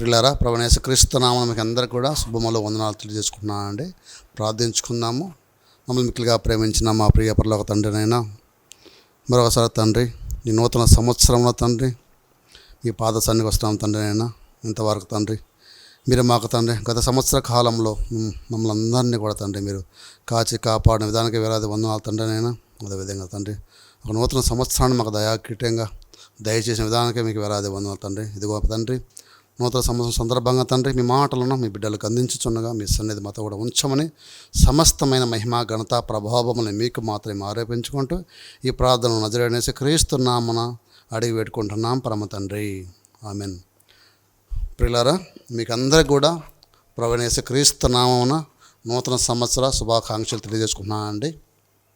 ప్రియులారా, ప్రభువైన యేసుక్రీస్తు నామమున మీకు అందరికీ కూడా శుభములు వందనాలు తెలియజేసుకుంటున్నానండి. ప్రార్థించుకుందాము. మమ్మల్ని మిక్కిలిగా ప్రేమించిన మా ప్రియ పరలోక తండ్రినైనా మరొకసారి తండ్రి, ఈ నూతన సంవత్సరంలో తండ్రి మీ పాద సన్నిధికి వస్తున్నాం తండ్రినైనా. ఇంతవరకు తండ్రి మీరు మాకు తండ్రి గత సంవత్సర కాలంలో మమ్మల్ని అందరినీ కూడా తండ్రి మీరు కాచి కాపాడిన విధానానికి వేలాది వందనాలు తండ్రినైనా. అదేవిధంగా తండ్రి ఒక నూతన సంవత్సరాన్ని మాకు దయాకీటంగా దయచేసిన విధానానికి మీకు వేలాది వందనాలు తండ్రి. ఇదిగో తండ్రి నూతన సంవత్సరం సందర్భంగా తండ్రి మీ మాటలను మీ బిడ్డలకు అందించుచున్నగా మీ సన్నిధి మాతో కూడా ఉంచమని సమస్తమైన మహిమ ఘనత ప్రభావములను మీకు మాత్రమే ఆరోపించుకుంటూ ఈ ప్రార్థనను నజరేయుడైన యేసుక్రీస్తు నామమున అడిగి పెట్టుకుంటున్నాం పరమ తండ్రి, ఆమెన్. ప్రియులారా, మీకు అందరికీ కూడా ప్రభువైన యేసుక్రీస్తు నామమున నూతన సంవత్సర శుభాకాంక్షలు తెలియజేసుకుంటున్నానండి.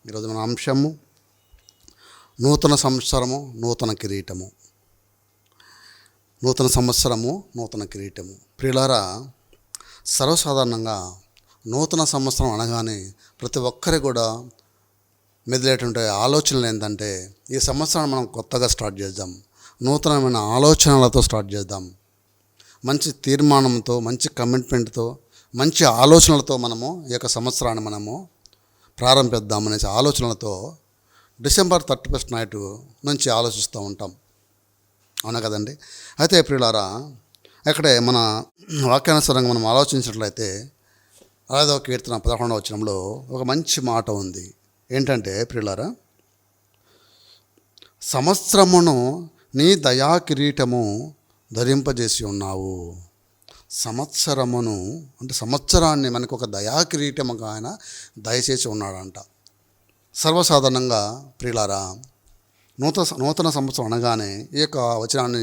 ఈరోజు మన అంశము నూతన సంవత్సరము నూతన కిరీటము. నూతన సంవత్సరము నూతన కిరీటము. ప్రియులారా, సర్వసాధారణంగా నూతన సంవత్సరం అనగానే ప్రతి ఒక్కరి కూడా మెదిలేటువంటి ఆలోచనలు ఏంటంటే ఈ సంవత్సరాన్ని మనం కొత్తగా స్టార్ట్ చేద్దాం, నూతనమైన ఆలోచనలతో స్టార్ట్ చేద్దాం, మంచి తీర్మానంతో, మంచి కమిట్మెంట్తో, మంచి ఆలోచనలతో మనము ఈ యొక్క సంవత్సరాన్ని మనము ప్రారంభిద్దామనే ఆలోచనలతో డిసెంబర్ 31 నైట్ నుంచి ఆలోచిస్తూ ఉంటాం, అవునా కదండి. అయితే ప్రియులారా, అక్కడే మన వాక్యానుసారంగా మనం ఆలోచించినట్లయితే 5వ కీర్తన 11వ వచనంలో ఒక మంచి మాట ఉంది. ఏంటంటే ప్రియులారా, సంవత్సరమును నీ దయా కిరీటము ధరింపజేసి ఉన్నావు. సంవత్సరమును అంటే సంవత్సరాన్ని మనకు ఒక దయా కిరీటముగా ఆయన దయచేసి ఉన్నాడంట. సర్వసాధారణంగా ప్రియులారా, నూతన సంవత్సరం అనగానే ఈ యొక్క వచనాన్ని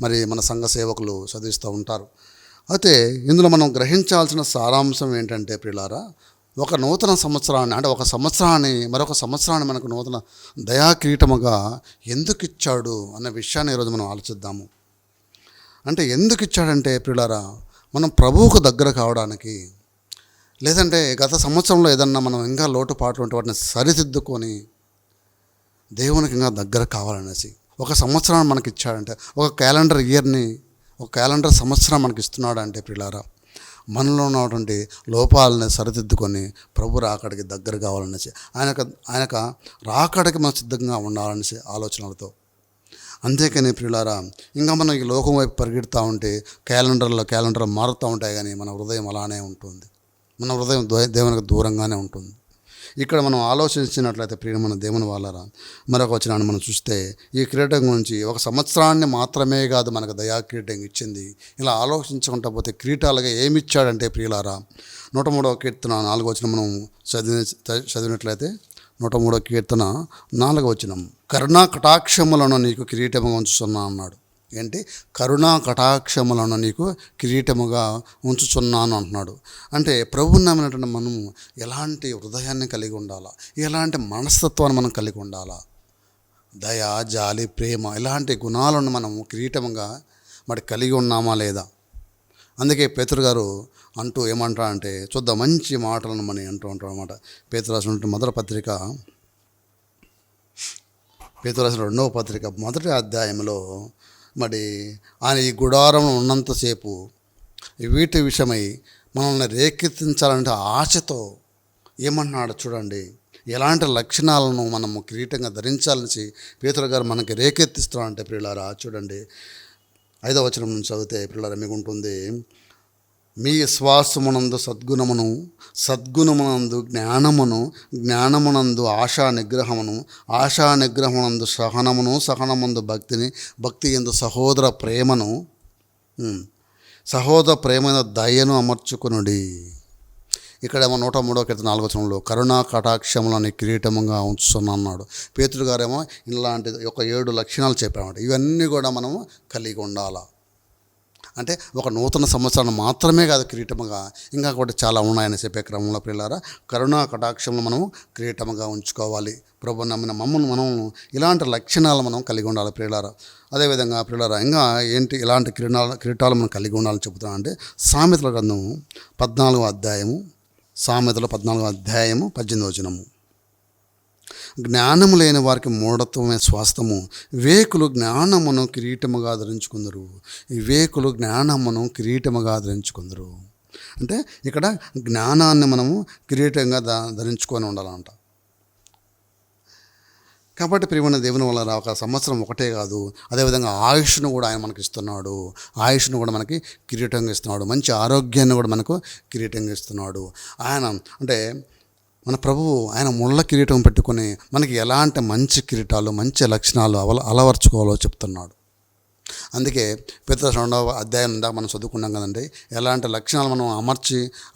మరి మన సంఘ సేవకులు చదివిస్తూ ఉంటారు. అయితే ఇందులో మనం గ్రహించాల్సిన సారాంశం ఏంటంటే ప్రియులారా, ఒక నూతన సంవత్సరాన్ని అంటే ఒక సంవత్సరాన్ని మరొక సంవత్సరాన్ని మనకు నూతన దయా కిరీటముగా ఎందుకు ఇచ్చాడు అన్న విషయాన్ని ఈరోజు మనం ఆలోచిద్దాము. అంటే ఎందుకు ఇచ్చాడంటే ప్రియులారా, మనం ప్రభువుకు దగ్గర కావడానికి, లేదంటే గత సంవత్సరంలో ఏదన్నా మనం ఇంకా లోటుపాట్లు ఉంటే వాటిని సరిదిద్దుకొని దేవునికి ఇంకా దగ్గర కావాలనేసి ఒక సంవత్సరాన్ని మనకి ఇచ్చాడంటే, ఒక క్యాలెండర్ ఇయర్ని, ఒక క్యాలెండర్ సంవత్సరం మనకి ఇస్తున్నాడు అంటే ప్రియులారా, మనలో ఉన్నటువంటి లోపాలని సరిదిద్దుకొని ప్రభు రాకడికి దగ్గర కావాలనేసి, ఆయనకు రాకడికి మనం సిద్ధంగా ఉండాలనేసి ఆలోచనలతో. అంతేకాని ప్రియులారా, ఇంకా మనం ఈ లోకం వైపు పరిగెడుతూ ఉంటే క్యాలెండర్ మారుతూ ఉంటాయి, కానీ మన హృదయం అలానే ఉంటుంది, మన హృదయం దేవునికి దూరంగానే ఉంటుంది. ఇక్కడ మనం ఆలోచించినట్లయితే ప్రియమైన దేవుని వాళ్ళరా, మరొక వచనాన్ని మనం చూస్తే ఈ కిరీటం గురించి ఒక సంవత్సరాన్ని మాత్రమే కాదు మనకు దయా కిరీటం ఇచ్చింది. ఇలా ఆలోచించుకుంటా పోతే కిరీటాలుగా ఏమి ఇచ్చాడంటే ప్రియులారా, 103వ కీర్తన 4వ వచనం మనం చదివినట్లయితే 103వ కీర్తన 4వ వచనం, కరుణా కటాక్షములను నీకు కిరీటముగా ఉంచుతున్నా అన్నాడు. ఏంటి? కరుణా కటాక్షములను నీకు కిరీటముగా ఉంచుచున్నాను అంటున్నాడు. అంటే ప్రభువుని నమ్మినటువంటి మనం ఎలాంటి హృదయాన్ని కలిగి ఉండాలా, ఎలాంటి మనస్తత్వాన్ని మనం కలిగి ఉండాలా, దయ, జాలి, ప్రేమ ఇలాంటి గుణాలను మనం కిరీటముగా మరి కలిగి ఉన్నామా లేదా. అందుకే పేతురు గారు అంటూ ఏమంటారంటే, చూద్దాం మంచి మాటలను మనం అంటూ ఉంటాం అన్నమాట. పేతురు రాసిన మొదటి పత్రిక, పేతురు రాసిన 2వ పత్రిక 1వ అధ్యాయంలో మరి ఆయన ఈ గుడారంలో ఉన్నంతసేపు వీటి విషయమై మనల్ని రేకెత్తించాలంటే ఆశతో ఏమన్నాడు చూడండి, ఎలాంటి లక్షణాలను మనము కిరీటంగా ధరించాలని పేతురు గారు మనకి రేకెత్తిస్తారంటే ప్రియులారా, చూడండి 5వ వచనం నుంచి చదివితే ప్రియులారా మీకు ఉంటుంది, మీ విశ్వాసమునందు సద్గుణమును, సద్గుణమునందు జ్ఞానమును, జ్ఞానమునందు ఆశా నిగ్రహమును, ఆశా నిగ్రహమునందు సహనమును, సహనమునందు భక్తిని, భక్తి యందు సహోదర ప్రేమను, సహోదర ప్రేమైన దయను అమర్చుకునుడి. ఇక్కడేమో 103వ కీర్తన 4వ వచనంలో కరుణా కటాక్షములని కిరీటముగా ఉంచుతున్నా అన్నాడు. పేతురు గారేమో ఇలాంటి ఒక 7 లక్షణాలు చెప్పామన్నమాట. ఇవన్నీ కూడా మనము కలిగి ఉండాలా. అంటే ఒక నూతన సంవత్సరాన్ని మాత్రమే కాదు కిరీటముగా, ఇంకా కూడా చాలా ఉన్నాయని చెప్పే క్రమంలో ప్రియులారా, కరుణా కటాక్షంలో మనము కిరీటముగా ఉంచుకోవాలి. ప్రభు నమ్మిన మమ్మల్ని మనం ఇలాంటి లక్షణాలు మనం కలిగి ఉండాలి ప్రియులారా. అదేవిధంగా ప్రియులారా, ఇంకా ఏంటి ఇలాంటి కిరీటాలు మనం కలిగి ఉండాలని చెబుతున్నా అంటే సామెతల గ్రంథం 14వ అధ్యాయము, సామెతలు 14వ అధ్యాయము 18వ వచనము, జ్ఞానము లేని వారికి మూఢత్వమే స్వాస్థము, వివేకులు జ్ఞానమును కిరీటముగా ధరించుకుందరు. వివేకులు జ్ఞానమును కిరీటముగా ధరించుకుందరు. అంటే ఇక్కడ జ్ఞానాన్ని మనము కిరీటంగా ధరించుకొని ఉండాలంట. కాబట్టి ప్రియమైన దేవుని వల్ల ఒక సంవత్సరం ఒకటే కాదు, అదేవిధంగా ఆయుష్ను కూడా ఆయన మనకి ఇస్తున్నాడు. ఆయుష్ను కూడా మనకి కిరీటంగా ఇస్తున్నాడు. మంచి ఆరోగ్యాన్ని కూడా మనకు కిరీటంగా ఇస్తున్నాడు. ఆయన అంటే మన ప్రభువు ఆయన ముళ్ళ కిరీటం పెట్టుకొని మనకి ఎలాంటి మంచి కిరీటాలు, మంచి లక్షణాలు అలవర్చుకోవాలో చెప్తున్నాడు. అందుకే పేతురు 2వ అధ్యాయం దాకా మనం చదువుకున్నాం కదండి, ఎలాంటి లక్షణాలు మనం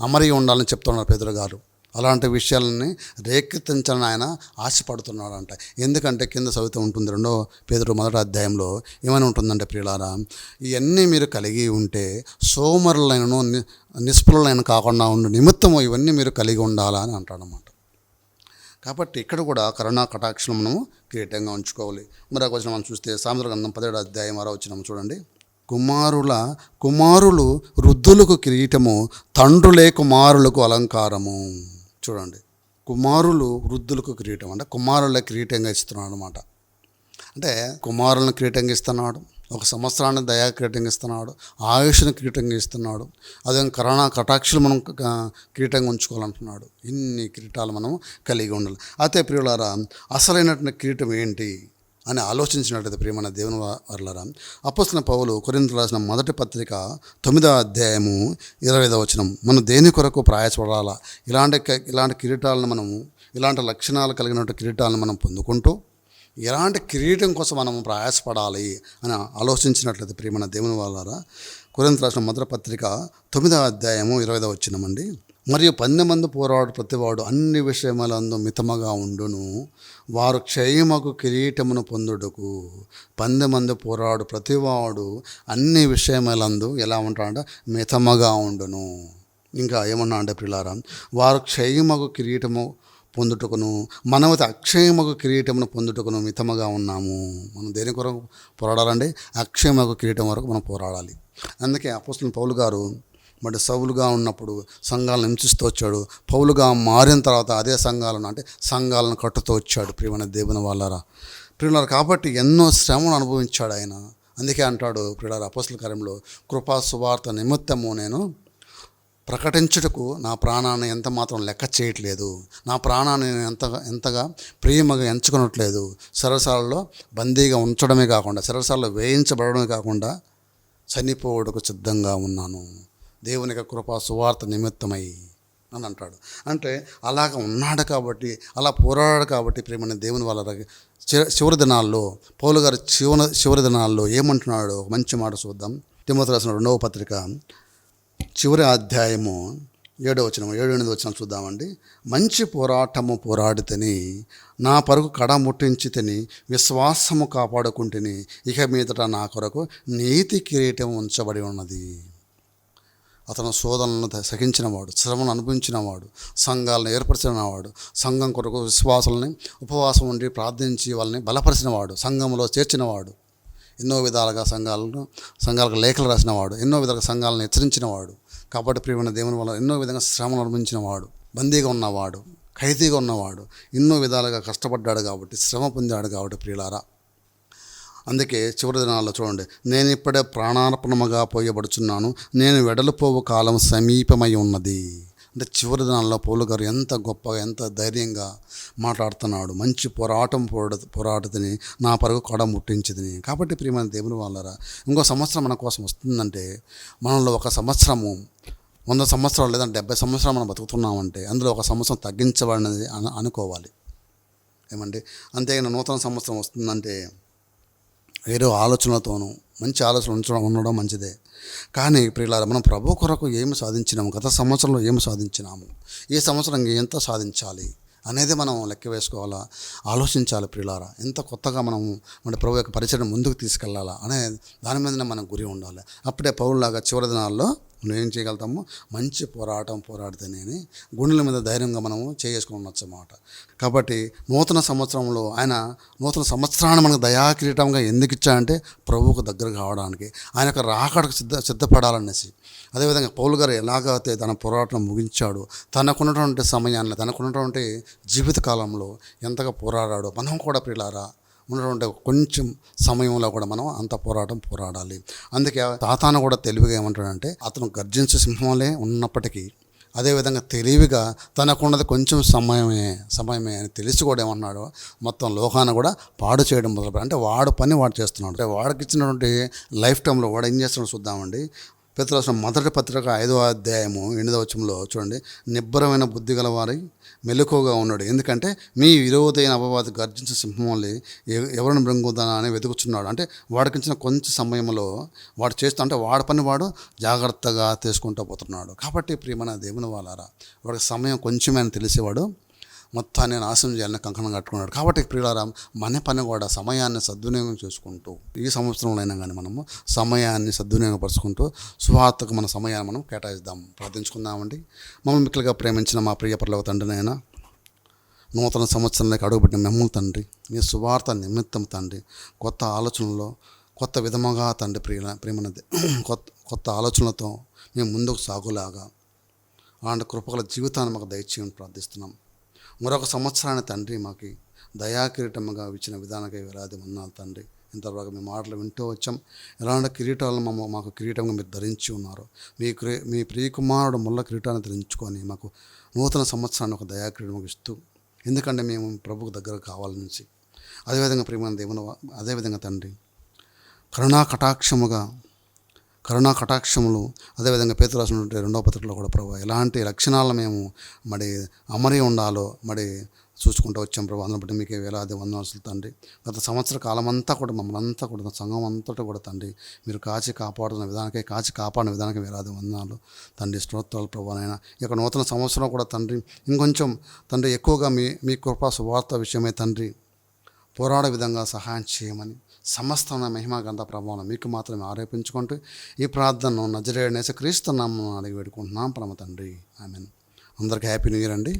అమరి ఉండాలని చెప్తున్నారు పేతురు గారు. అలాంటి విషయాలని రేకెత్తించాలని ఆయన ఆశపడుతున్నాడంట. ఎందుకంటే కింద చదువుతూ ఉంటుంది 2వ పేతురు 1వ అధ్యాయంలో ఏమైనా ఉంటుందంటే, ప్రియులారా, ఇవన్నీ మీరు కలిగి ఉంటే సోమరులైనను నిస్పృహలైన కాకుండా ఉండు నిమిత్తము ఇవన్నీ మీరు కలిగి ఉండాలా అని అంటాడనమాట. కాబట్టి ఇక్కడ కూడా కరుణా కటాక్షం మనము కిరీటంగా ఉంచుకోవాలి. మరొక వచనం మనం చూస్తే సామెతల గ్రంథం 17వ అధ్యాయం 6వ వచనం చూడండి. కుమారులు వృద్ధులకు కిరీటము, తండ్రులే కుమారులకు అలంకారము. చూడండి, కుమారులు వృద్ధులకు కిరీటం అంటే కుమారుల కిరీటంగా ఇస్తున్నాడు అనమాట. అంటే కుమారులను కిరీటంగా ఇస్తున్నాడు, ఒక సంవత్సరాన్ని దయా కిరీటంగా ఇస్తున్నాడు, ఆయుష్ను కిరీటంగా ఇస్తున్నాడు, అదే కరోనా కటాక్షలు మనం కిరీటంగా ఉంచుకోవాలంటున్నాడు. ఇన్ని కిరీటాలు మనం కలిగి ఉండాలి. అయితే ప్రియులారా, అసలైనటువంటి కిరీటం ఏంటి అని ఆలోచించినట్లయితే ప్రియమైన దేవుని వర్లారా, అపోస్తలుడైన పౌలు కొరింథీయులకు రాసిన 1వ పత్రిక 9వ అధ్యాయము 25వ వచనం, మనం దేని కొరకు ప్రయాసపడాలా, ఇలాంటి కిరీటాలను మనము, ఇలాంటి లక్షణాలు కలిగినటువంటి కిరీటాలను మనం పొందుకుంటూ ఎలాంటి కిరీటం కోసం మనం ప్రయాసపడాలి అని ఆలోచించినట్లయితే ప్రియమైన దేవుని వర్లారా, కొరింథీయులకు రాసిన 1వ పత్రిక 9వ అధ్యాయము 25వ వచనమండి. మరియు 10 మంది పోరాడు ప్రతివాడు అన్ని విషయములందు మితముగా ఉండును, వారు క్షయమగు కిరీటమును పొందుటకు. 10 మంది పోరాడు ప్రతివాడు అన్ని విషయములందు ఎలా ఉంటాడంటే మితముగా ఉండును. ఇంకా ఏమన్నా అంటే ప్రియులారా, వారు క్షయమగు కిరీటము పొందుటకును మనమైతే అక్షయమగు కిరీటమును పొందుటకును మితముగా ఉన్నాము. మనం దేని కొరకు పోరాడాలండి? అక్షయమగు కిరీటం వరకు మనం పోరాడాలి. అందుకే అపోస్తలుడైన పౌలు గారు మరి సౌలుగా ఉన్నప్పుడు సంఘాలను హింసిస్తూ వచ్చాడు. పౌలుగా మారిన తర్వాత అదే సంఘాలను కట్టుతూ వచ్చాడు. ప్రియమైన దేవుని వాళ్ళారా, ప్రియులారా, కాబట్టి ఎన్నో శ్రమలు అనుభవించాడు ఆయన. అందుకే అంటాడు ప్రియులారా అపోస్తల కార్యంలో, కృపా సువార్త నిమిత్తము నేను ప్రకటించుటకు నా ప్రాణాన్ని ఎంత మాత్రం లెక్క చేయట్లేదు, నా ప్రాణాన్ని నేను ఎంతగా ప్రియమగా ఎంచుకునట్లేదు. చెరసాలలో బందీగా ఉంచడమే కాకుండా, చెరసాలలో వేయించబడమే కాకుండా చనిపోవడానికి సిద్ధంగా ఉన్నాను, దేవుని యొక్క కృపా సువార్త నిమిత్తమై అని అంటాడు. అంటే అలాగ ఉన్నాడు కాబట్టి, అలా పోరాడాడు కాబట్టి ప్రియమైన దేవుని వాళ్ళ చివరి దినాల్లో పౌలు గారు చివరి దినాల్లో ఏమంటున్నాడు ఒక మంచి మాట చూద్దాం. తిమోతికి రాసిన 2వ పత్రిక చివరి అధ్యాయము 7వ వచనం 7-8 వచనం చూద్దామండి. మంచి పోరాటము పోరాడితేని, నా పరుగు కడ ముట్టించితేని, విశ్వాసము కాపాడుకుంటేని, ఇక మీదట నా కొరకు నీతి కిరీటం ఉంచబడి ఉన్నది. అతను శోధనలను సహించినవాడు, శ్రమను అనుభవించినవాడు, సంఘాలను ఏర్పరిచినవాడు, సంఘం కొరకు విశ్వాసాలని ఉపవాసం ఉండి ప్రార్థించి వాళ్ళని బలపరిచినవాడు, సంఘంలో చేర్చినవాడు, ఎన్నో విధాలుగా సంఘాలకు లేఖలు రాసినవాడు, ఎన్నో విధాలుగా సంఘాలను హెచ్చరించినవాడు. కాబట్టి ప్రియమైన దేవుని వల్ల ఎన్నో విధంగా శ్రమను అనుభవించినవాడు, బందీగా ఉన్నవాడు, ఖైదీగా ఉన్నవాడు, ఎన్నో విధాలుగా కష్టపడ్డాడు కాబట్టి, శ్రమ పొందాడు కాబట్టి ప్రియులారా. అందుకే చివరి దినాల్లో చూడండి, నేను ఇప్పుడే ప్రాణార్పణముగా పోయబడుచున్నాను, నేను వెడలిపోవు కాలం సమీపమై ఉన్నది. అంటే చివరి దినాల్లో పౌలు గారు ఎంత గొప్పగా, ఎంత ధైర్యంగా మాట్లాడుతున్నాడు. మంచి పోరాటతిని, నా పరుగు కడ ముట్టించిదిని. కాబట్టి ప్రియమైన దేవుని వాళ్ళరా, ఇంకో సంవత్సరం మన కోసం వస్తుందంటే, మనలో ఒక సంవత్సరము 100 సంవత్సరాలు లేదంటే 70 సంవత్సరాలు మనం బతుకుతున్నామంటే అందులో ఒక సంవత్సరం తగ్గించబడినది అనుకోవాలి. ఏమండి? అంతేగాని నూతన సంవత్సరం వస్తుందంటే వేరే ఆలోచనలతోనూ మంచి ఆలోచన ఉండడం మంచిదే. కానీ ప్రియులారా, మనం ప్రభు కొరకు ఏమి సాధించినాము, గత సంవత్సరంలో ఏమి సాధించినాము, ఈ సంవత్సరం ఎంత సాధించాలి అనేది మనం లెక్క వేసుకోవాలా, ఆలోచించాలి ప్రియులారా. ఎంత కొత్తగా మనము మన ప్రభు యొక్క పరిచయం ముందుకు తీసుకెళ్లాలా అనే దాని మీదనే మనకు గురి ఉండాలి. అప్పుడే పౌరులాగా చివరి దినాల్లో మనం ఏం చేయగలుగుతాము, మంచి పోరాటం పోరాడితేనే అని గుండెల మీద ధైర్యంగా మనము చేసుకుని ఉండొచ్చు అన్నమాట. కాబట్టి నూతన సంవత్సరంలో ఆయన నూతన సంవత్సరాన్ని మనకు దయాకిరీటంగా ఎందుకు ఇచ్చాడంటే ప్రభువుకు దగ్గర కావడానికి, ఆయన యొక్క రాకడకు సిద్ధపడాలనేసి. అదేవిధంగా పౌలు గారు ఎలాగైతే తన పోరాటం ముగించాడు, తనకున్నటువంటి సమయాన్ని, తనకున్నటువంటి జీవితకాలంలో ఎంతగా పోరాడాడో మనం కూడా ప్రియులారా ఉన్నటువంటి కొంచెం సమయంలో కూడా మనం అంత పోరాటం పోరాడాలి. అందుకే సాతాను కూడా తెలివిగా ఏమంటాడంటే, అతను గర్జించే సింహంలే ఉన్నప్పటికీ అదేవిధంగా తెలివిగా తనకున్నది కొంచెం సమయమే అని తెలిసి కూడా ఏమన్నాడు, మొత్తం లోకాన్ని కూడా పాడు చేయడం మొదలుపెట్టాడు. అంటే వాడు పని వాడు చేస్తున్నాడు. అంటే వాడికి ఇచ్చినటువంటి లైఫ్ టైంలో వాడు ఏం చేస్తున్నాడు చూద్దామండి. పేతురు రాసిన మొదటి పత్రిక 5వ అధ్యాయము 8వ వచనంలో చూడండి, నిబ్బరమైన బుద్ధి గల వారి మెలకువగా ఉన్నాడు. ఎందుకంటే మీ విరోధైన అపవాది గర్జించే సింహం వల్ల ఎవరిని మృంగుదానా అని వెతుకుతున్నాడు. అంటే వాడికి ఇచ్చిన కొంచెం సమయంలో వాడు చేస్తూ, అంటే వాడి పని వాడు జాగ్రత్తగా తీసుకుంటూ పోతున్నాడు. కాబట్టి ప్రియమైన దేవుని వాళ్ళారా, వాడికి సమయం కొంచెమే అని తెలిసేవాడు మొత్తాన్ని నాశనం చేయాలని కంకణం కట్టుకున్నాడు. కాబట్టి ప్రియులారా, మన పని కూడా సమయాన్ని సద్వినియోగం చేసుకుంటూ ఈ సంవత్సరంలో అయినా కానీ మనము సమయాన్ని సద్వినియోగపరుచుకుంటూ సువార్తకు మన సమయాన్ని మనం కేటాయిద్దాం. ప్రార్థించుకుందామండి. మమ్మల్ని మిక్కలుగా ప్రేమించిన మా ప్రియ పరలోక తండ్రినైనా, నూతన సంవత్సరంలోకి అడుగుపెట్టిన మిమ్మల్ని తండ్రి, మీ సువార్త నిమిత్తం తండ్రి, కొత్త ఆలోచనలో కొత్త విధముగా తండ్రి ప్రియమైనది కొత్త ఆలోచనలతో మేము ముందుకు సాగులాగా అలాంటి కృపగల జీవితాన్ని మాకు దయచేయమని ప్రార్థిస్తున్నాం. మరొక సంవత్సరాన్ని తండ్రి మాకు దయాకిరీటముగా ఇచ్చిన విధానంగా వేలాది వందనాలు తండ్రి. ఇంతవరకు మేము మాటలు వింటూ వచ్చాం. ఎలాంటి కిరీటాలను మాకు కిరీటంగా మీరు ధరించి ఉన్నారు. మీ ప్రియకుమారుడు ముళ్ళ కిరీటాన్ని ధరించుకొని మాకు నూతన సంవత్సరాన్ని ఒక దయాకిరీటంగా ఇస్తూ, ఎందుకంటే మేము ప్రభుకు దగ్గర కావాలనేసి. అదేవిధంగా ప్రియమైన దేవుని, అదేవిధంగా తండ్రి కరుణా కటాక్షములు అదేవిధంగా పేతురు రాసిన 2వ పత్రికలో కూడా ప్రభు ఎలాంటి లక్షణాలను మేము అమరి ఉండాలో చూసుకుంటూ వచ్చాం ప్రభు. అందులో బట్టి మీకు వేలాది వందనాలు తండ్రి. గత సంవత్సర కాలం అంతా కూడా మమ్మల్ని అంతా కూడా సంఘం అంతటా కూడా తండ్రి మీరు కాచి కాపాడిన విధానానికి వేలాది వందనాలు తండ్రి. స్తోత్రాలు ప్రభు. అయినా ఇక నూతన సంవత్సరం కూడా తండ్రి ఇంకొంచెం తండ్రి ఎక్కువగా మీ కృపా సువార్త విషయమే తండ్రి పోరాడే విధంగా సహాయం చేయమని సమస్తమైన మహిమ గంధ ప్రభావం మీకు మాత్రమే ఆరోపించుకుంటూ ఈ ప్రార్థనను నజరేయుడైన యేసుక్రీస్తు నామమున అడిగి వేడుకుంటున్నాం పరమ తండ్రి. ఆమేన్. అందరికీ హ్యాపీ న్యూ ఇయర్ అండి.